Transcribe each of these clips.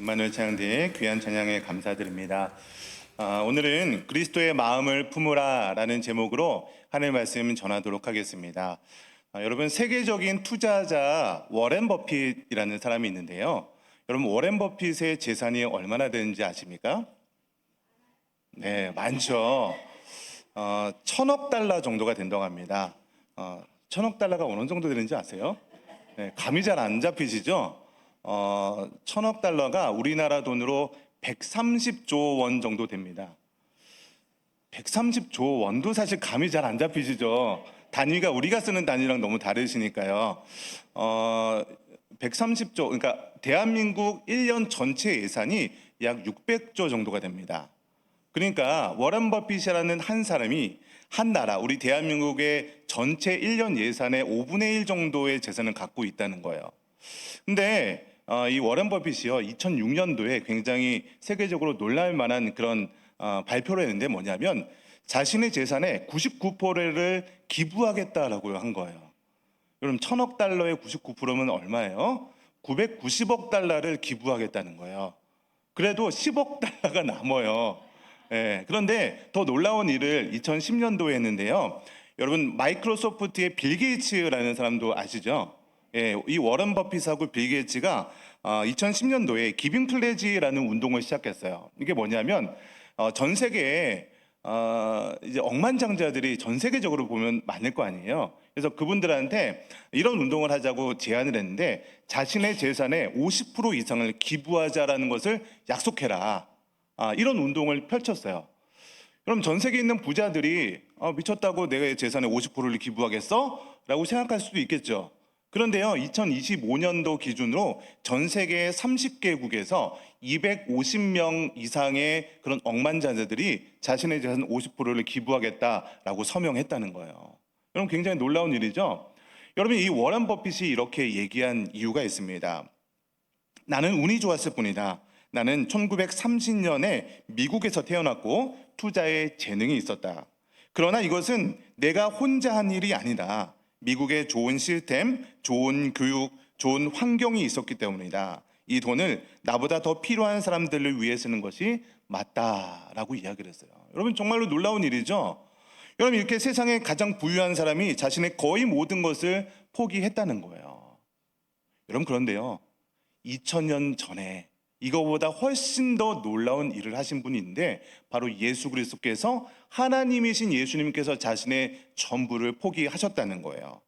임마누엘 찬양대의 귀한 찬양에 감사드립니다. 오늘은 그리스도의 마음을 품으라 라는 제목으로 하나님의 말씀 전하도록 하겠습니다. 여러분, 세계적인 투자자 워렌 버핏이라는 사람이 있는데요. 여러분, 워렌 버핏의 재산이 얼마나 되는지 아십니까? 네, 많죠. 1,000억 달러 정도가 된다고 합니다. 1,000억 달러가 어느 정도 되는지 아세요? 네, 감이 잘 안 잡히시죠? 1,000억 달러가 우리나라 돈으로 130조 원 정도 됩니다. 130조 원도 사실 감이 잘 안 잡히시죠? 단위가 우리가 쓰는 단위랑 너무 다르시니까요. 130조, 그러니까 대한민국 1년 전체 예산이 약 600조 정도가 됩니다. 그러니까 워런 버핏이라는 한 사람이 한 나라, 우리 대한민국의 전체 1년 예산의 5분의 1 정도의 재산을 갖고 있다는 거예요. 근데 이 워런 버핏이요, 2006년도에 굉장히 세계적으로 놀랄 만한 그런 발표를 했는데 뭐냐면 자신의 재산의 99%를 기부하겠다라고 한 거예요. 그럼 1,000억 달러의 99%면 얼마예요? 990억 달러를 기부하겠다는 거예요. 그래도 10억 달러가 남아요. 예, 그런데 더 놀라운 일을 2010년도에 했는데요. 여러분, 마이크로소프트의 빌 게이츠라는 사람도 아시죠? 예, 이 워런 버핏하고 빌 게이츠가 2010년도에 기빙 플래지라는 운동을 시작했어요. 이게 뭐냐면 전 세계에 이제 억만장자들이 전 세계적으로 보면 많을 거 아니에요. 그래서 그분들한테 이런 운동을 하자고 제안을 했는데 자신의 재산의 50% 이상을 기부하자라는 것을 약속해라. 이런 운동을 펼쳤어요. 그럼 전 세계에 있는 부자들이 미쳤다고 내가 재산의 50%를 기부하겠어? 라고 생각할 수도 있겠죠. 그런데요, 2025년도 기준으로 전 세계 30개국에서 250명 이상의 그런 억만장자들이 자신의 재산 50%를 기부하겠다라고 서명했다는 거예요. 여러분, 굉장히 놀라운 일이죠. 여러분, 이 워런 버핏이 이렇게 얘기한 이유가 있습니다. 나는 운이 좋았을 뿐이다. 나는 1930년에 미국에서 태어났고 투자에 재능이 있었다. 그러나 이것은 내가 혼자 한 일이 아니다. 미국의 좋은 시스템, 좋은 교육, 좋은 환경이 있었기 때문이다. 이 돈을 나보다 더 필요한 사람들을 위해 쓰는 것이 맞다라고 이야기를 했어요. 여러분, 정말로 놀라운 일이죠. 여러분, 이렇게 세상에 가장 부유한 사람이 자신의 거의 모든 것을 포기했다는 거예요. 여러분, 그런데요, 2000년 전에 이거보다 훨씬 더 놀라운 일을 하신 분이 있는데 바로 예수 그리스도께서, 하나님이신 예수님께서 자신의 전부를 포기하셨다는 거예요.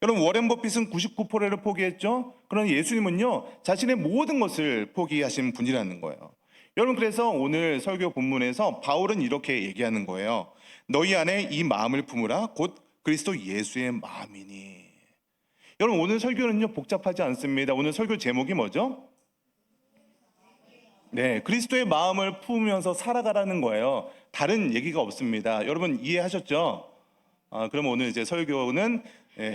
여러분, 워렌 버핏은 99%를 포기했죠. 그러나 예수님은요, 자신의 모든 것을 포기하신 분이라는 거예요. 여러분, 그래서 오늘 설교 본문에서 바울은 이렇게 얘기하는 거예요. 너희 안에 이 마음을 품으라. 곧 그리스도 예수의 마음이니. 여러분, 오늘 설교는요, 복잡하지 않습니다. 오늘 설교 제목이 뭐죠? 네, 그리스도의 마음을 품으면서 살아가라는 거예요. 다른 얘기가 없습니다. 여러분, 이해하셨죠? 그럼 오늘 이제 설교는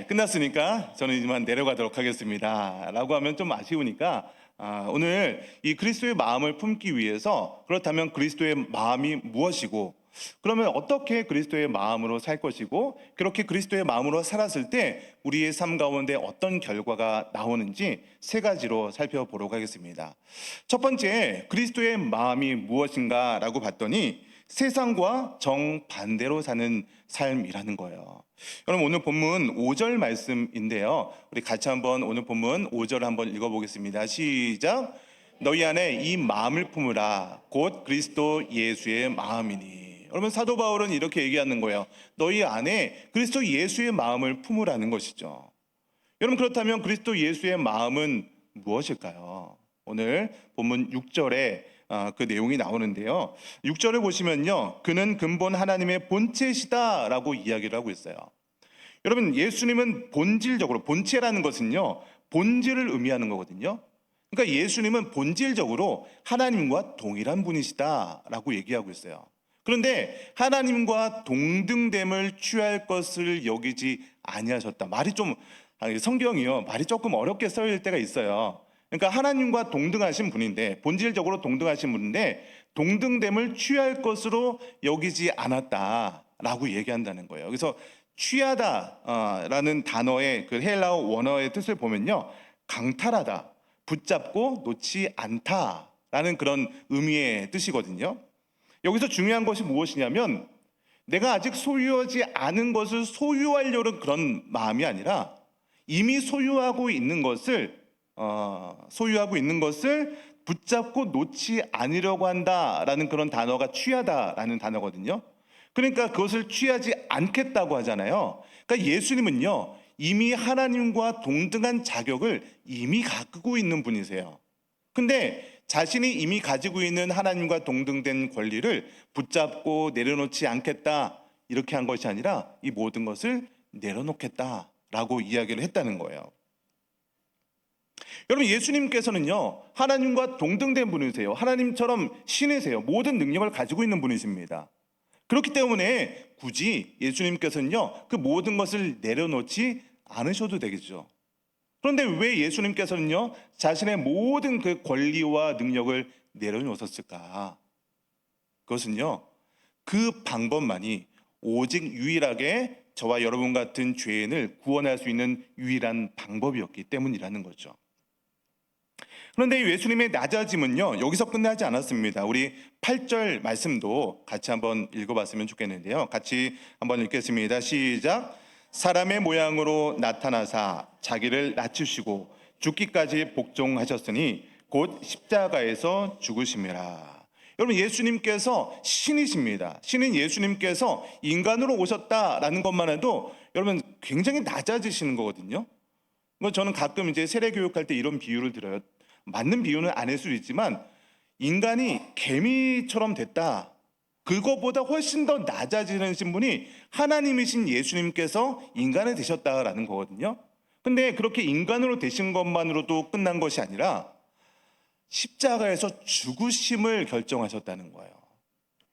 끝났으니까 저는 이만 내려가도록 하겠습니다. 라고 하면 좀 아쉬우니까 오늘 이 그리스도의 마음을 품기 위해서, 그렇다면 그리스도의 마음이 무엇이고, 그러면 어떻게 그리스도의 마음으로 살 것이고, 그렇게 그리스도의 마음으로 살았을 때 우리의 삶 가운데 어떤 결과가 나오는지 세 가지로 살펴보도록 하겠습니다. 첫 번째, 그리스도의 마음이 무엇인가 라고 봤더니 세상과 정반대로 사는 삶이라는 거예요. 여러분, 오늘 본문 5절 말씀인데요, 우리 같이 한번 오늘 본문 5절 한번 읽어보겠습니다. 시작. 너희 안에 이 마음을 품으라. 곧 그리스도 예수의 마음이니. 여러분, 사도 바울은 이렇게 얘기하는 거예요. 너희 안에 그리스도 예수의 마음을 품으라는 것이죠. 여러분, 그렇다면 그리스도 예수의 마음은 무엇일까요? 오늘 본문 6절에 그 내용이 나오는데요, 6절을 보시면요, 그는 근본 하나님의 본체시다 라고 이야기를 하고 있어요. 여러분, 예수님은 본질적으로, 본체라는 것은요, 본질을 의미하는 거거든요. 그러니까 예수님은 본질적으로 하나님과 동일한 분이시다 라고 얘기하고 있어요. 그런데 하나님과 동등됨을 취할 것을 여기지 아니하셨다. 말이 좀, 성경이요, 말이 조금 어렵게 써일 때가 있어요. 그러니까 하나님과 동등하신 분인데, 본질적으로 동등하신 분인데 동등됨을 취할 것으로 여기지 않았다라고 얘기한다는 거예요. 그래서 취하다라는 단어의 그 헬라어 원어의 뜻을 보면요, 강탈하다, 붙잡고 놓지 않다 라는 그런 의미의 뜻이거든요. 여기서 중요한 것이 무엇이냐면 내가 아직 소유하지 않은 것을 소유하려는 그런 마음이 아니라 이미 소유하고 있는 것을 붙잡고 놓지 않으려고 한다라는 그런 단어가 취하다라는 단어거든요. 그러니까 그것을 취하지 않겠다고 하잖아요. 그러니까 예수님은요, 이미 하나님과 동등한 자격을 이미 갖고 있는 분이세요. 근데 자신이 이미 가지고 있는 하나님과 동등된 권리를 붙잡고 내려놓지 않겠다 이렇게 한 것이 아니라 이 모든 것을 내려놓겠다라고 이야기를 했다는 거예요. 여러분, 예수님께서는요, 하나님과 동등된 분이세요. 하나님처럼 신이세요. 모든 능력을 가지고 있는 분이십니다. 그렇기 때문에 굳이 예수님께서는요, 그 모든 것을 내려놓지 않으셔도 되겠죠. 그런데 왜 예수님께서는요, 자신의 모든 그 권리와 능력을 내려놓으셨을까? 그것은요, 그 방법만이 오직 유일하게 저와 여러분 같은 죄인을 구원할 수 있는 유일한 방법이었기 때문이라는 거죠. 그런데 예수님의 낮아짐은요, 여기서 끝나지 않았습니다. 우리 8절 말씀도 같이 한번 읽어봤으면 좋겠는데요. 같이 한번 읽겠습니다. 시작. 사람의 모양으로 나타나사 자기를 낮추시고 죽기까지 복종하셨으니 곧 십자가에서 죽으심이라. 여러분, 예수님께서 신이십니다. 신인 예수님께서 인간으로 오셨다라는 것만 해도 여러분 굉장히 낮아지시는 거거든요. 저는 가끔 이제 세례 교육할 때 이런 비유를 들어요. 맞는 비유는 아닐 수도 있지만 인간이 개미처럼 됐다. 그것보다 훨씬 더 낮아지는 신분이 하나님이신 예수님께서 인간이 되셨다라는 거거든요. 근데 그렇게 인간으로 되신 것만으로도 끝난 것이 아니라 십자가에서 죽으심을 결정하셨다는 거예요.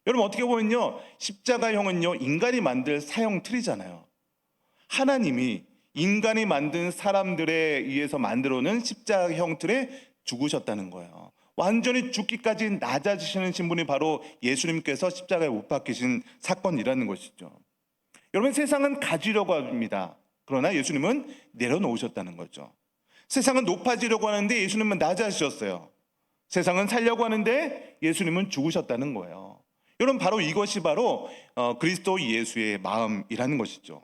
여러분, 어떻게 보면요, 십자가형은요, 인간이 만들 사형 틀이잖아요. 하나님이 인간이 만든 사람들에 의해서 만들어놓은 십자가형 틀에 죽으셨다는 거예요. 완전히 죽기까지 낮아지시는 신분이 바로 예수님께서 십자가에 못 박히신 사건이라는 것이죠. 여러분, 세상은 가지려고 합니다. 그러나 예수님은 내려놓으셨다는 거죠. 세상은 높아지려고 하는데 예수님은 낮아지셨어요. 세상은 살려고 하는데 예수님은 죽으셨다는 거예요. 여러분, 바로 이것이 바로 그리스도 예수의 마음이라는 것이죠.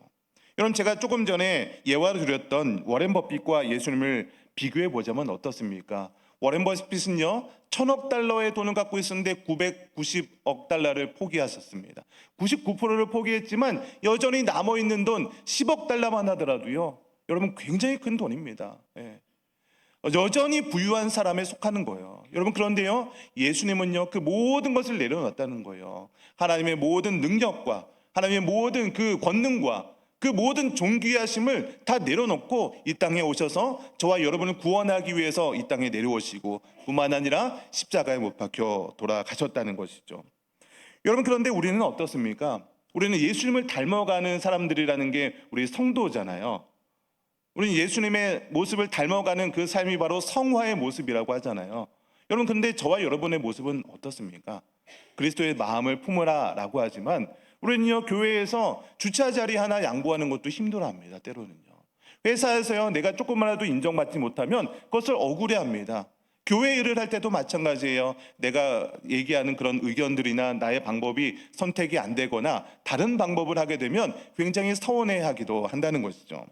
여러분, 제가 조금 전에 예화를 드렸던 워렌 버핏과 예수님을 비교해 보자면 어떻습니까? 워렌 버핏은요, 1,000억 달러의 돈을 갖고 있었는데 990억 달러를 포기하셨습니다. 99%를 포기했지만 여전히 남아있는 돈 10억 달러만 하더라도요, 여러분 굉장히 큰 돈입니다. 예. 여전히 부유한 사람에 속하는 거예요. 여러분, 그런데요, 예수님은요, 그 모든 것을 내려놨다는 거예요. 하나님의 모든 능력과 하나님의 모든 그 권능과 그 모든 존귀하심을 다 내려놓고 이 땅에 오셔서 저와 여러분을 구원하기 위해서 이 땅에 내려오시고 뿐만 아니라 십자가에 못 박혀 돌아가셨다는 것이죠. 여러분, 그런데 우리는 어떻습니까? 우리는 예수님을 닮아가는 사람들이라는 게 우리 성도잖아요. 우리는 예수님의 모습을 닮아가는 그 삶이 바로 성화의 모습이라고 하잖아요. 여러분, 근데 저와 여러분의 모습은 어떻습니까? 그리스도의 마음을 품으라라고 하지만 우리는요, 교회에서 주차 자리 하나 양보하는 것도 힘들어합니다. 때로는요, 회사에서요, 내가 조금만라도 인정받지 못하면 그것을 억울해합니다. 교회 일을 할 때도 마찬가지예요. 내가 얘기하는 그런 의견들이나 나의 방법이 선택이 안 되거나 다른 방법을 하게 되면 굉장히 서운해하기도 한다는 것이죠.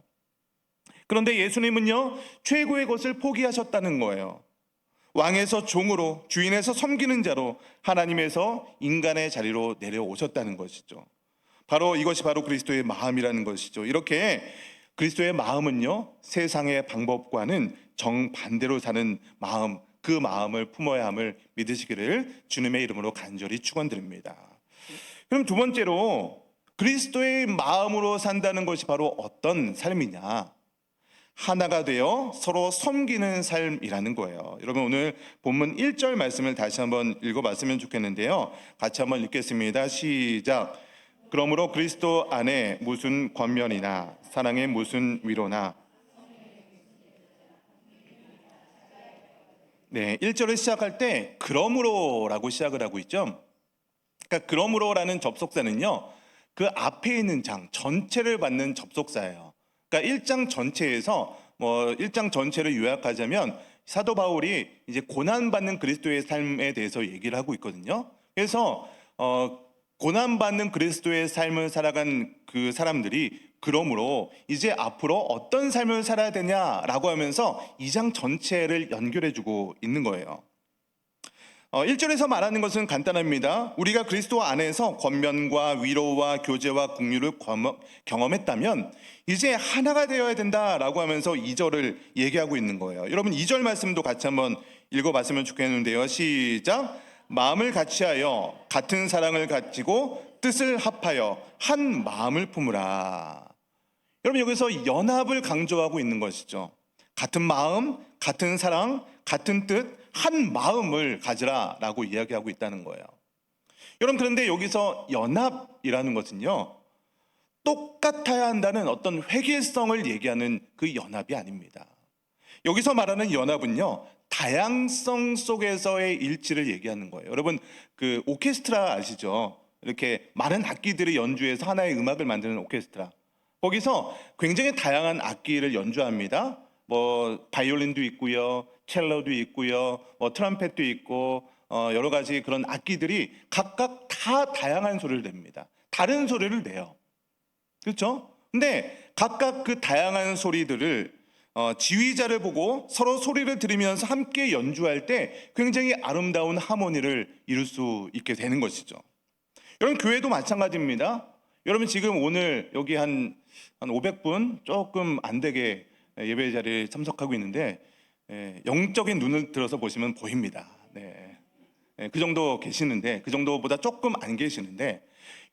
그런데 예수님은요, 최고의 것을 포기하셨다는 거예요. 왕에서 종으로, 주인에서 섬기는 자로 하나님에서 인간의 자리로 내려오셨다는 것이죠. 바로 이것이 바로 그리스도의 마음이라는 것이죠. 이렇게 그리스도의 마음은요, 세상의 방법과는 정반대로 사는 마음, 그 마음을 품어야 함을 믿으시기를 주님의 이름으로 간절히 축원드립니다. 그럼 두 번째로 그리스도의 마음으로 산다는 것이 바로 어떤 삶이냐? 하나가 되어 서로 섬기는 삶이라는 거예요. 여러분, 오늘 본문 1절 말씀을 다시 한번 읽어봤으면 좋겠는데요. 같이 한번 읽겠습니다. 시작. 그러므로 그리스도 안에 무슨 권면이나 사랑의 무슨 위로나. 네, 1절을 시작할 때 그러므로라고 시작을 하고 있죠. 그러니까 그러므로라는 접속사는요, 그 앞에 있는 장 전체를 받는 접속사예요. 그러니까 1장 전체에서 1장 전체를 요약하자면 사도 바울이 이제 고난받는 그리스도의 삶에 대해서 얘기를 하고 있거든요. 그래서 고난받는 그리스도의 삶을 살아간 그 사람들이 그러므로 이제 앞으로 어떤 삶을 살아야 되냐라고 하면서 2장 전체를 연결해주고 있는 거예요. 1절에서 말하는 것은 간단합니다. 우리가 그리스도 안에서 권면과 위로와 교제와 긍휼을 경험했다면 이제 하나가 되어야 된다라고 하면서 2절을 얘기하고 있는 거예요. 여러분 2절 말씀도 같이 한번 읽어봤으면 좋겠는데요. 시작. 마음을 같이하여 같은 사랑을 가지고 뜻을 합하여 한 마음을 품으라. 여러분 여기서 연합을 강조하고 있는 것이죠. 같은 마음, 같은 사랑, 같은 뜻, 한 마음을 가지라라고 이야기하고 있다는 거예요. 여러분 그런데 여기서 연합이라는 것은요, 똑같아야 한다는 어떤 획일성을 얘기하는 그 연합이 아닙니다. 여기서 말하는 연합은요, 다양성 속에서의 일치를 얘기하는 거예요. 여러분 그 오케스트라 아시죠? 이렇게 많은 악기들이 연주해서 하나의 음악을 만드는 오케스트라. 거기서 굉장히 다양한 악기를 연주합니다. 뭐 바이올린도 있고요, 첼로도 있고요, 뭐 트럼펫도 있고 여러 가지 그런 악기들이 각각 다 다양한 소리를 냅니다. 다른 소리를 내요. 그렇죠? 근데 각각 그 다양한 소리들을 지휘자를 보고 서로 소리를 들으면서 함께 연주할 때 굉장히 아름다운 하모니를 이룰 수 있게 되는 것이죠. 여러분 교회도 마찬가지입니다. 여러분 지금 오늘 여기 한 500분 조금 안 되게 예배 자리에 참석하고 있는데 영적인 눈을 들어서 보시면 보입니다. 네. 그 정도 계시는데, 그 정도보다 조금 안 계시는데,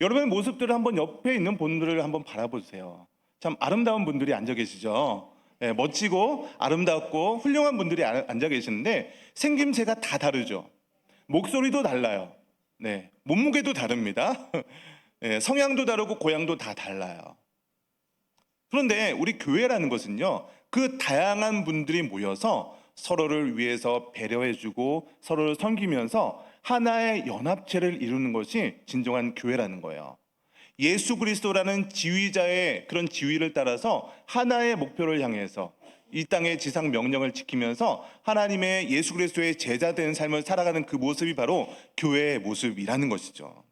여러분의 모습들을 한번 옆에 있는 분들을 한번 바라보세요. 참 아름다운 분들이 앉아 계시죠. 멋지고 아름답고 훌륭한 분들이 앉아 계시는데 생김새가 다 다르죠. 목소리도 달라요. 네, 몸무게도 다릅니다. 성향도 다르고 고향도 다 달라요. 그런데 우리 교회라는 것은요, 그 다양한 분들이 모여서 서로를 위해서 배려해주고 서로를 섬기면서 하나의 연합체를 이루는 것이 진정한 교회라는 거예요. 예수 그리스도라는 지휘자의 그런 지휘를 따라서 하나의 목표를 향해서 이 땅의 지상 명령을 지키면서 하나님의 예수 그리스도의 제자된 삶을 살아가는 그 모습이 바로 교회의 모습이라는 것이죠.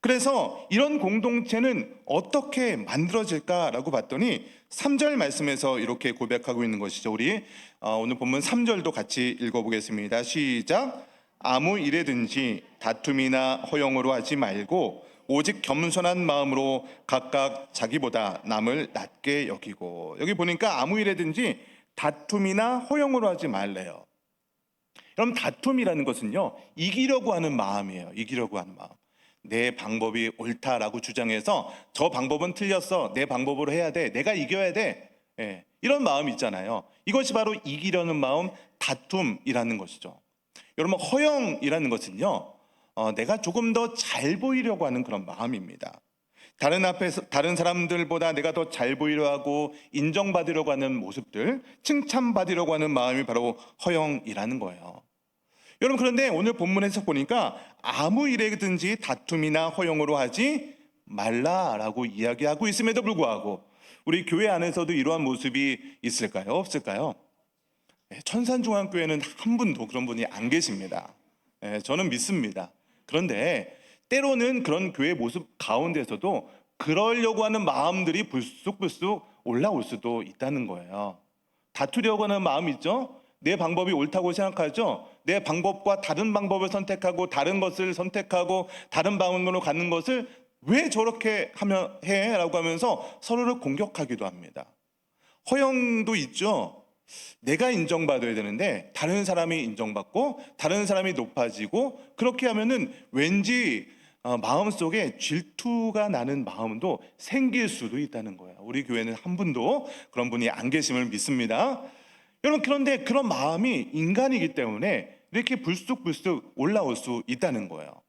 그래서 이런 공동체는 어떻게 만들어질까라고 봤더니 3절 말씀에서 이렇게 고백하고 있는 것이죠. 우리 오늘 본문 3절도 같이 읽어보겠습니다. 시작. 아무 일에든지 다툼이나 허영으로 하지 말고 오직 겸손한 마음으로 각각 자기보다 남을 낮게 여기고. 여기 보니까 아무 일에든지 다툼이나 허영으로 하지 말래요. 그럼 다툼이라는 것은요, 이기려고 하는 마음이에요. 이기려고 하는 마음. 내 방법이 옳다라고 주장해서 저 방법은 틀렸어, 내 방법으로 해야 돼, 내가 이겨야 돼, 이런 마음 있잖아요. 이것이 바로 이기려는 마음, 다툼이라는 것이죠. 여러분 허영이라는 것은요, 내가 조금 더 잘 보이려고 하는 그런 마음입니다. 다른 사람들보다 내가 더 잘 보이려 하고 인정받으려고 하는 모습들, 칭찬받으려고 하는 마음이 바로 허영이라는 거예요. 여러분 그런데 오늘 본문에서 보니까 아무 일에든지 다툼이나 허영으로 하지 말라라고 이야기하고 있음에도 불구하고 우리 교회 안에서도 이러한 모습이 있을까요? 없을까요? 천산중앙교회는 한 분도 그런 분이 안 계십니다. 저는 믿습니다. 그런데 때로는 그런 교회 모습 가운데서도 그러려고 하는 마음들이 불쑥불쑥 올라올 수도 있다는 거예요. 다투려고 하는 마음 있죠? 내 방법이 옳다고 생각하죠? 내 방법과 다른 방법을 선택하고 다른 것을 선택하고 다른 방향으로 가는 것을 왜 저렇게 하면 해? 라고 하면서 서로를 공격하기도 합니다. 허영도 있죠? 내가 인정받아야 되는데 다른 사람이 인정받고 다른 사람이 높아지고 그렇게 하면은 왠지 마음속에 질투가 나는 마음도 생길 수도 있다는 거예요. 우리 교회는 한 분도 그런 분이 안 계심을 믿습니다. 여러분 그런데 그런 마음이 인간이기 때문에 이렇게 불쑥불쑥 올라올 수 있다는 거예요.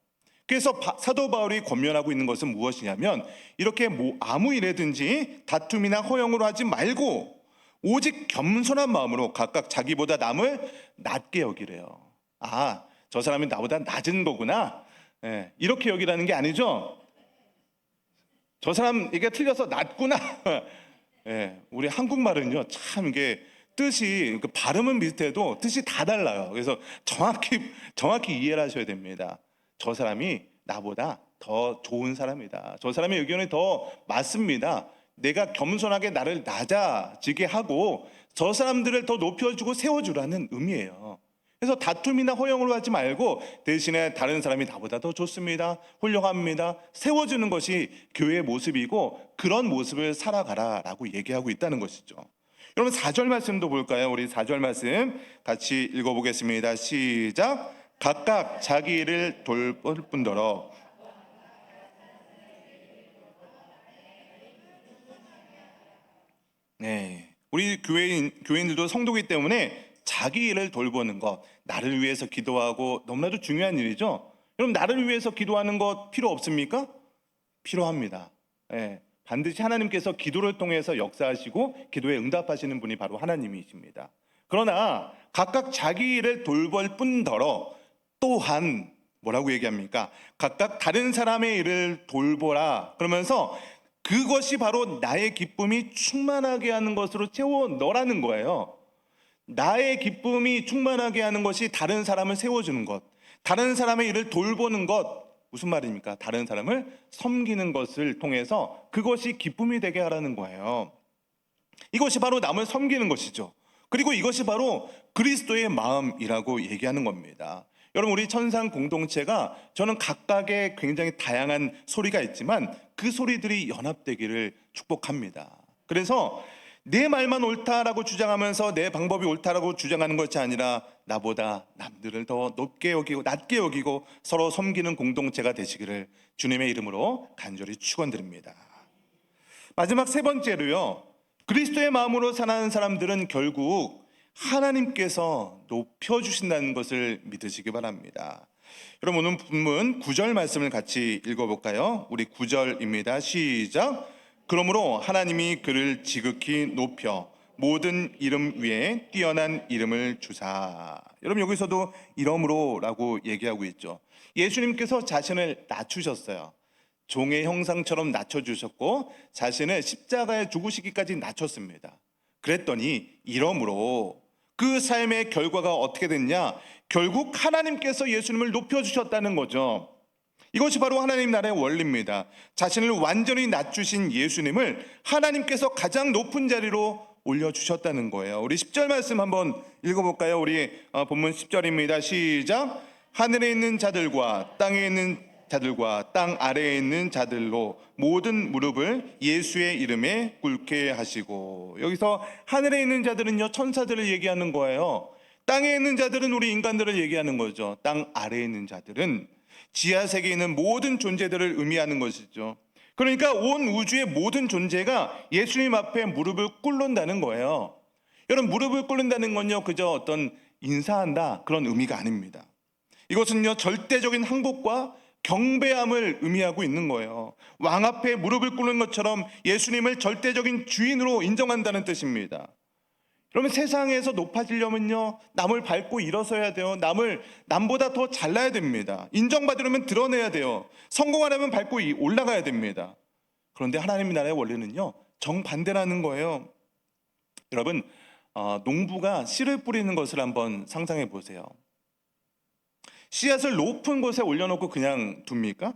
그래서 사도 바울이 권면하고 있는 것은 무엇이냐면 이렇게 아무 일에든지 다툼이나 허영으로 하지 말고 오직 겸손한 마음으로 각각 자기보다 남을 낮게 여기래요. 아, 저 사람이 나보다 낮은 거구나, 이렇게 여기라는 게 아니죠. 저 사람 이게 틀려서 낮구나. 우리 한국말은요 참 이게 뜻이 그 발음은 비슷해도 뜻이 다 달라요. 그래서 정확히 이해를 하셔야 됩니다. 저 사람이 나보다 더 좋은 사람이다. 저 사람의 의견이 더 맞습니다. 내가 겸손하게 나를 낮아지게 하고 저 사람들을 더 높여주고 세워주라는 의미예요. 그래서 다툼이나 허영으로 하지 말고 대신에 다른 사람이 나보다 더 좋습니다, 훌륭합니다, 세워주는 것이 교회의 모습이고 그런 모습을 살아가라라고 얘기하고 있다는 것이죠. 여러분 4절 말씀도 볼까요? 우리 4절 말씀 같이 읽어보겠습니다. 시작. 각각 자기 일을 돌볼 뿐더러. 네, 우리 교인들도 성도기 때문에 자기 일을 돌보는 것, 나를 위해서 기도하고 너무나도 중요한 일이죠. 여러분 나를 위해서 기도하는 것 필요 없습니까? 필요합니다. 예, 반드시 하나님께서 기도를 통해서 역사하시고 기도에 응답하시는 분이 바로 하나님이십니다. 그러나 각각 자기 일을 돌볼 뿐더러 또한 뭐라고 얘기합니까? 각각 다른 사람의 일을 돌보라. 그러면서 그것이 바로 나의 기쁨이 충만하게 하는 것으로 채워 넣으라는 거예요. 나의 기쁨이 충만하게 하는 것이 다른 사람을 세워주는 것, 다른 사람의 일을 돌보는 것. 무슨 말입니까? 다른 사람을 섬기는 것을 통해서 그것이 기쁨이 되게 하라는 거예요. 이것이 바로 남을 섬기는 것이죠. 그리고 이것이 바로 그리스도의 마음이라고 얘기하는 겁니다. 여러분 우리 천상 공동체가 저는 각각의 굉장히 다양한 소리가 있지만 그 소리들이 연합되기를 축복합니다. 그래서 내 말만 옳다라고 주장하면서 내 방법이 옳다라고 주장하는 것이 아니라 나보다 남들을 더 높게 여기고 낮게 여기고 서로 섬기는 공동체가 되시기를 주님의 이름으로 간절히 축원드립니다. 마지막 세 번째로요, 그리스도의 마음으로 사는 사람들은 결국 하나님께서 높여주신다는 것을 믿으시기 바랍니다. 여러분 오늘 본문 9절 말씀을 같이 읽어볼까요? 우리 9절입니다. 시작. 그러므로 하나님이 그를 지극히 높여 모든 이름 위에 뛰어난 이름을 주사. 여러분 여기서도 이러므로라고 얘기하고 있죠. 예수님께서 자신을 낮추셨어요. 종의 형상처럼 낮춰주셨고 자신을 십자가에 죽으시기까지 낮췄습니다. 그랬더니 이러므로 그 삶의 결과가 어떻게 됐냐? 결국 하나님께서 예수님을 높여주셨다는 거죠. 이것이 바로 하나님 나라의 원리입니다. 자신을 완전히 낮추신 예수님을 하나님께서 가장 높은 자리로 올려주셨다는 거예요. 우리 10절 말씀 한번 읽어볼까요? 우리 본문 10절입니다. 시작. 하늘에 있는 자들과 땅에 있는 자들과 땅 아래에 있는 자들로 모든 무릎을 예수의 이름에 꿇게 하시고. 여기서 하늘에 있는 자들은요 천사들을 얘기하는 거예요. 땅에 있는 자들은 우리 인간들을 얘기하는 거죠. 땅 아래에 있는 자들은 지하 세계에 있는 모든 존재들을 의미하는 것이죠. 그러니까 온 우주의 모든 존재가 예수님 앞에 무릎을 꿇는다는 거예요. 여러분 무릎을 꿇는다는 건요 그저 어떤 인사한다 그런 의미가 아닙니다. 이것은요 절대적인 항복과 경배함을 의미하고 있는 거예요. 왕 앞에 무릎을 꿇는 것처럼 예수님을 절대적인 주인으로 인정한다는 뜻입니다. 그러면 세상에서 높아지려면요 남을 밟고 일어서야 돼요. 남보다 더 잘나야 됩니다. 인정받으려면 드러내야 돼요. 성공하려면 밟고 올라가야 됩니다. 그런데 하나님 나라의 원리는요 정반대라는 거예요. 여러분 농부가 씨를 뿌리는 것을 한번 상상해 보세요. 씨앗을 높은 곳에 올려놓고 그냥 둡니까?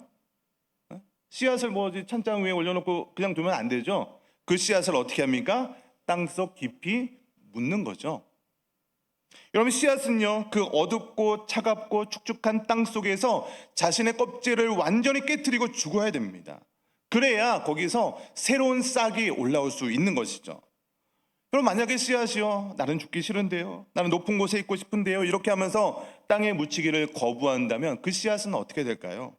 씨앗을 찬장 위에 올려놓고 그냥 두면 안 되죠. 그 씨앗을 어떻게 합니까? 땅속 깊이 묻는 거죠. 여러분 씨앗은요 그 어둡고 차갑고 축축한 땅 속에서 자신의 껍질을 완전히 깨트리고 죽어야 됩니다. 그래야 거기서 새로운 싹이 올라올 수 있는 것이죠. 그럼 만약에 씨앗이요 나는 죽기 싫은데요, 나는 높은 곳에 있고 싶은데요 이렇게 하면서 땅에 묻히기를 거부한다면 그 씨앗은 어떻게 될까요?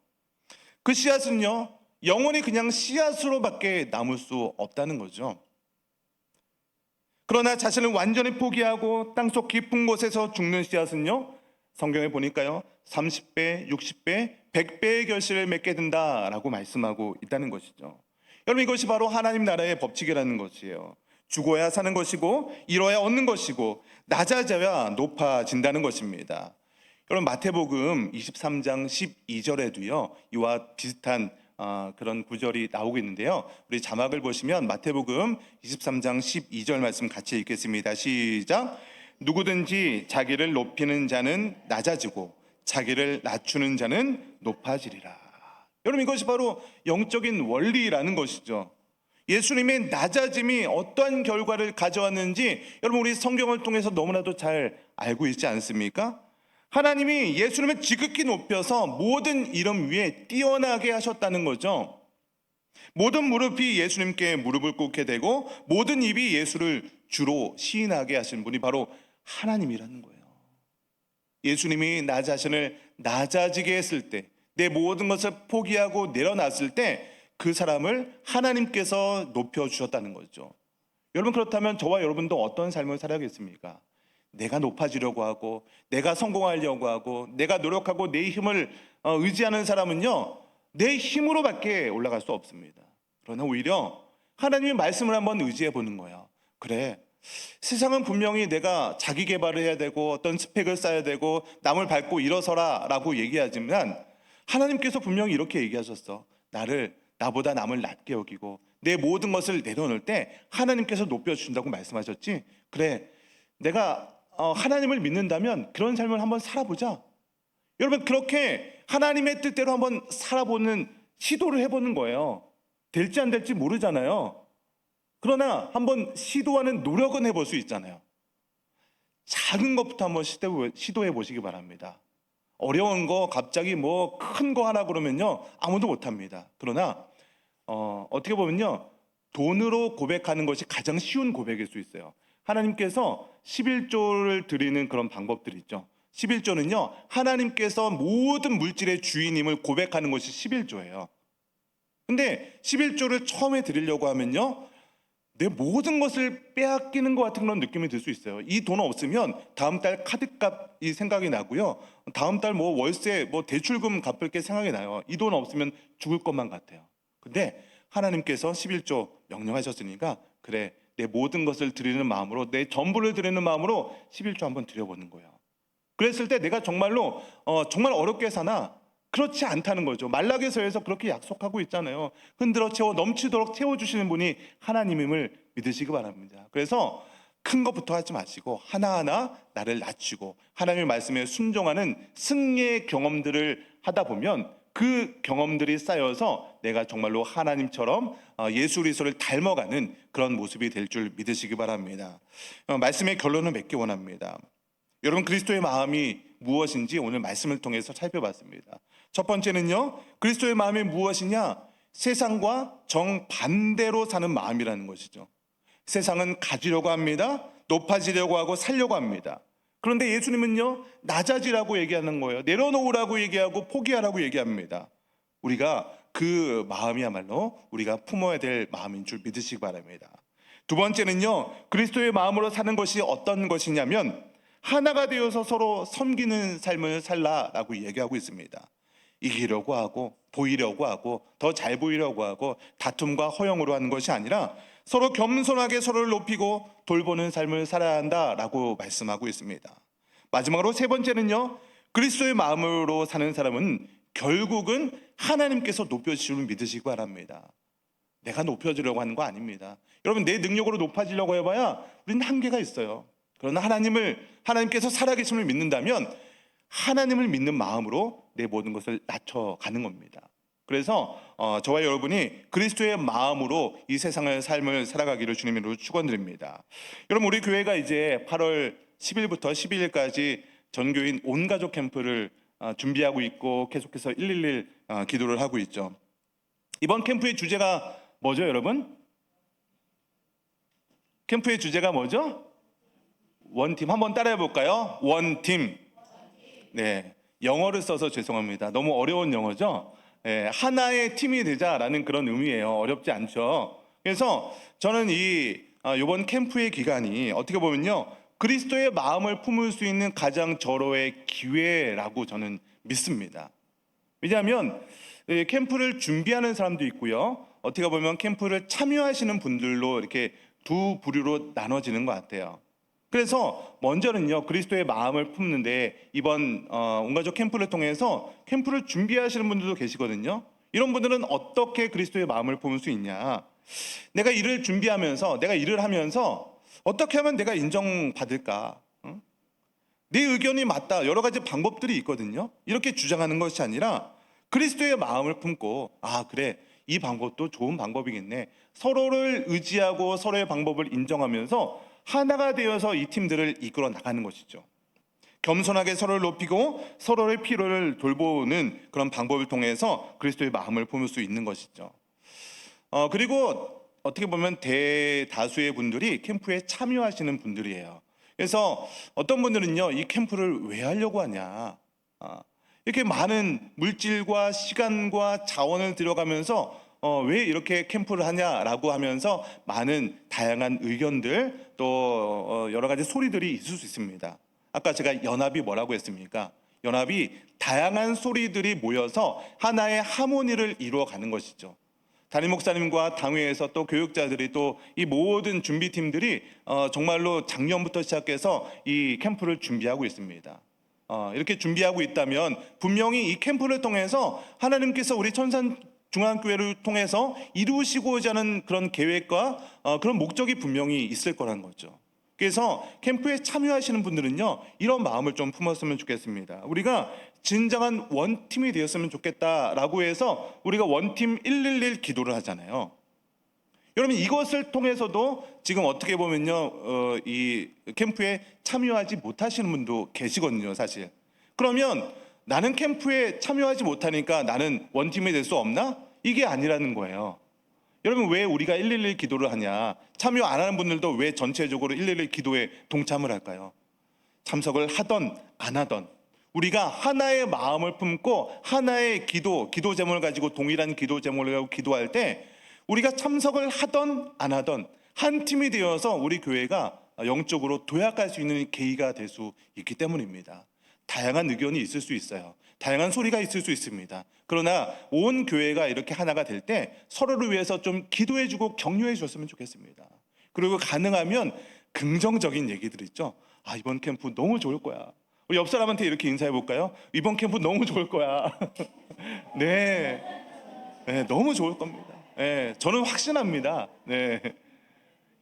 그 씨앗은요 영원히 그냥 씨앗으로밖에 남을 수 없다는 거죠. 그러나 자신을 완전히 포기하고 땅속 깊은 곳에서 죽는 씨앗은요 성경에 보니까요 30배, 60배, 100배의 결실을 맺게 된다라고 말씀하고 있다는 것이죠. 여러분 이것이 바로 하나님 나라의 법칙이라는 것이에요. 죽어야 사는 것이고 잃어야 얻는 것이고 낮아져야 높아진다는 것입니다. 여러분 마태복음 23장 12절에도요 이와 비슷한 그런 구절이 나오고 있는데요. 우리 자막을 보시면 마태복음 23장 12절 말씀 같이 읽겠습니다. 시작. 누구든지 자기를 높이는 자는 낮아지고 자기를 낮추는 자는 높아지리라. 여러분, 이것이 바로 영적인 원리라는 것이죠. 예수님의 낮아짐이 어떠한 결과를 가져왔는지 여러분, 우리 성경을 통해서 너무나도 잘 알고 있지 않습니까? 하나님이 예수님을 지극히 높여서 모든 이름 위에 뛰어나게 하셨다는 거죠. 모든 무릎이 예수님께 무릎을 꿇게 되고 모든 입이 예수를 주로 시인하게 하신 분이 바로 하나님이라는 거예요. 예수님이 나 자신을 낮아지게 했을 때, 내 모든 것을 포기하고 내려놨을 때 그 사람을 하나님께서 높여주셨다는 거죠. 여러분, 그렇다면 저와 여러분도 어떤 삶을 살아야겠습니까? 내가 높아지려고 하고 내가 성공하려고 하고 내가 노력하고 내 힘을 의지하는 사람은요, 내 힘으로밖에 올라갈 수 없습니다. 그러나 오히려 하나님의 말씀을 한번 의지해 보는 거예요. 그래, 세상은 분명히 내가 자기 개발을 해야 되고 어떤 스펙을 쌓아야 되고 남을 밟고 일어서라 라고 얘기하지만 하나님께서 분명히 이렇게 얘기하셨어. 나보다 남을 낮게 여기고 내 모든 것을 내려놓을 때 하나님께서 높여주신다고 말씀하셨지. 그래, 내가 하나님을 믿는다면 그런 삶을 한번 살아보자. 여러분, 그렇게 하나님의 뜻대로 한번 살아보는 시도를 해보는 거예요. 될지 안 될지 모르잖아요. 그러나 한번 시도하는 노력은 해볼 수 있잖아요. 작은 것부터 한번 시도해 보시기 바랍니다. 어려운 거 갑자기 뭐 큰 거 하라 그러면요, 아무도 못합니다. 그러나 어떻게 보면요, 돈으로 고백하는 것이 가장 쉬운 고백일 수 있어요. 하나님께서 11조를 드리는 그런 방법들이 있죠. 11조는요, 하나님께서 모든 물질의 주인임을 고백하는 것이 11조예요. 근데 11조를 처음에 드리려고 하면요, 내 모든 것을 빼앗기는 것 같은 그런 느낌이 들 수 있어요. 이 돈 없으면 다음 달 카드값이 생각이 나고요, 다음 달 뭐 월세 뭐 대출금 갚을 게 생각이 나요. 이 돈 없으면 죽을 것만 같아요. 근데 하나님께서 11조 명령하셨으니까 그래, 내 모든 것을 드리는 마음으로, 내 전부를 드리는 마음으로 11조 한번 드려보는 거예요. 그랬을 때 내가 정말로 정말 어렵게 사나? 그렇지 않다는 거죠. 말라기서에서 그렇게 약속하고 있잖아요. 흔들어 채워 넘치도록 채워주시는 분이 하나님임을 믿으시기 바랍니다. 그래서 큰 것부터 하지 마시고 하나하나 나를 낮추고 하나님의 말씀에 순종하는 승리의 경험들을 하다 보면 그 경험들이 쌓여서 내가 정말로 하나님처럼 예수 그리스도를 닮아가는 그런 모습이 될 줄 믿으시기 바랍니다. 말씀의 결론을 맺기 원합니다. 여러분, 그리스도의 마음이 무엇인지 오늘 말씀을 통해서 살펴봤습니다. 첫 번째는요, 그리스도의 마음이 무엇이냐? 세상과 정반대로 사는 마음이라는 것이죠. 세상은 가지려고 합니다. 높아지려고 하고 살려고 합니다. 그런데 예수님은요, 낮아지라고 얘기하는 거예요. 내려놓으라고 얘기하고 포기하라고 얘기합니다. 우리가 그 마음이야말로 우리가 품어야 될 마음인 줄 믿으시기 바랍니다. 두 번째는요, 그리스도의 마음으로 사는 것이 어떤 것이냐면 하나가 되어서 서로 섬기는 삶을 살라라고 얘기하고 있습니다. 이기려고 하고 보이려고 하고 더 잘 보이려고 하고 다툼과 허영으로 하는 것이 아니라 서로 겸손하게 서로를 높이고 돌보는 삶을 살아야 한다라고 말씀하고 있습니다. 마지막으로 세 번째는요, 그리스도의 마음으로 사는 사람은 결국은 하나님께서 높여주시는 믿으시기 바랍니다. 내가 높여주려고 하는 거 아닙니다. 여러분, 내 능력으로 높아지려고 해봐야 우리는 한계가 있어요. 그러나 하나님께서 살아계심을 믿는다면 하나님을 믿는 마음으로 내 모든 것을 낮춰가는 겁니다. 그래서 저와 여러분이 그리스도의 마음으로 이 세상의 삶을 살아가기를 주님으로 축원드립니다. 여러분, 우리 교회가 이제 8월 10일부터 12일까지 전교인 온가족 캠프를 준비하고 있고 계속해서 111 기도를 하고 있죠. 이번 캠프의 주제가 뭐죠, 여러분? 캠프의 주제가 뭐죠? 원팀. 한번 따라해 볼까요? 원팀. 네, 영어를 써서 죄송합니다. 너무 어려운 영어죠? 네, 하나의 팀이 되자라는 그런 의미예요. 어렵지 않죠? 그래서 저는 이번 캠프의 기간이 어떻게 보면요, 그리스도의 마음을 품을 수 있는 가장 절호의 기회라고 저는 믿습니다. 왜냐하면 캠프를 준비하는 사람도 있고요, 어떻게 보면 캠프를 참여하시는 분들로 이렇게 두 부류로 나눠지는 것 같아요. 그래서 먼저는요, 그리스도의 마음을 품는데 이번 온가족 캠프를 통해서 캠프를 준비하시는 분들도 계시거든요. 이런 분들은 어떻게 그리스도의 마음을 품을 수 있냐? 내가 일을 준비하면서, 내가 일을 하면서 어떻게 하면 내가 인정받을까? 응? 내 의견이 맞다. 여러 가지 방법들이 있거든요. 이렇게 주장하는 것이 아니라 그리스도의 마음을 품고, 아, 그래, 이 방법도 좋은 방법이겠네. 서로를 의지하고 서로의 방법을 인정하면서 하나가 되어서 이 팀들을 이끌어 나가는 것이죠. 겸손하게 서로를 높이고 서로의 필요를 돌보는 그런 방법을 통해서 그리스도의 마음을 품을 수 있는 것이죠. 그리고 어떻게 보면 대다수의 분들이 캠프에 참여하시는 분들이에요. 그래서 어떤 분들은요, 이 캠프를 왜 하려고 하냐, 이렇게 많은 물질과 시간과 자원을 들여가면서 왜 이렇게 캠프를 하냐라고 하면서 많은 다양한 의견들, 또 여러 가지 소리들이 있을 수 있습니다. 아까 제가 연합이 뭐라고 했습니까? 연합이 다양한 소리들이 모여서 하나의 하모니를 이루어가는 것이죠. 담임 목사님과 당회에서 또 교육자들이 또 이 모든 준비팀들이 정말로 작년부터 시작해서 이 캠프를 준비하고 있습니다. 이렇게 준비하고 있다면 분명히 이 캠프를 통해서 하나님께서 우리 천산 중앙교회를 통해서 이루시고자 하는 그런 계획과 그런 목적이 분명히 있을 거라는 거죠. 그래서 캠프에 참여하시는 분들은요, 이런 마음을 좀 품었으면 좋겠습니다. 우리가 진정한 원팀이 되었으면 좋겠다라고 해서 우리가 원팀 111 기도를 하잖아요. 여러분, 이것을 통해서도 지금 어떻게 보면요, 이 캠프에 참여하지 못하시는 분도 계시거든요, 사실. 그러면 나는 캠프에 참여하지 못하니까 나는 원팀이 될 수 없나? 이게 아니라는 거예요. 여러분, 왜 우리가 111 기도를 하냐? 참여 안 하는 분들도 왜 전체적으로 111 기도에 동참을 할까요? 참석을 하던 안 하던 우리가 하나의 마음을 품고 하나의 기도 제목을 가지고 동일한 기도 제목을 가지고 기도할 때 우리가 참석을 하던 안 하던 한 팀이 되어서 우리 교회가 영적으로 도약할 수 있는 계기가 될 수 있기 때문입니다. 다양한 의견이 있을 수 있어요. 다양한 소리가 있을 수 있습니다. 그러나 온 교회가 이렇게 하나가 될 때 서로를 위해서 좀 기도해주고 격려해 줬으면 좋겠습니다. 그리고 가능하면 긍정적인 얘기들 있죠. 아, 이번 캠프 너무 좋을 거야. 우리 옆 사람한테 이렇게 인사해 볼까요? 이번 캠프 너무 좋을 거야. 네, 네, 너무 좋을 겁니다. 네, 저는 확신합니다. 네,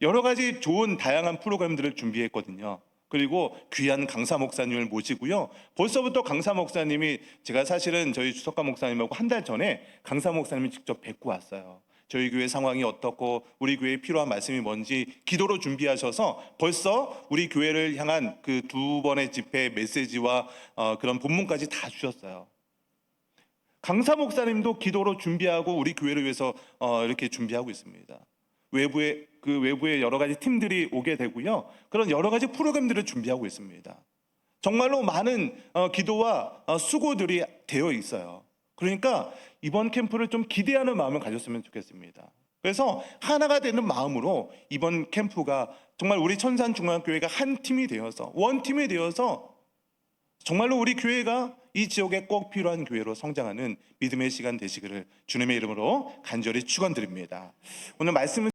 여러 가지 좋은 다양한 프로그램들을 준비했거든요. 그리고 귀한 강사 목사님을 모시고요. 벌써부터 강사 목사님이, 제가 사실은 저희 주석가 목사님하고 한 달 전에 강사 목사님을 직접 뵙고 왔어요. 저희 교회 상황이 어떻고 우리 교회에 필요한 말씀이 뭔지 기도로 준비하셔서 벌써 우리 교회를 향한 그 2번의 집회 메시지와 그런 본문까지 다 주셨어요. 강사 목사님도 기도로 준비하고 우리 교회를 위해서 이렇게 준비하고 있습니다. 외부에 여러 가지 팀들이 오게 되고요. 그런 여러 가지 프로그램들을 준비하고 있습니다. 정말로 많은 기도와 수고들이 되어 있어요. 그러니까 이번 캠프를 좀 기대하는 마음을 가졌으면 좋겠습니다. 그래서 하나가 되는 마음으로 이번 캠프가 정말 우리 천산중앙교회가 한 팀이 되어서 원팀이 되어서 정말로 우리 교회가 이 지역에 꼭 필요한 교회로 성장하는 믿음의 시간 되시기를 주님의 이름으로 간절히 축원드립니다. 오늘 말씀을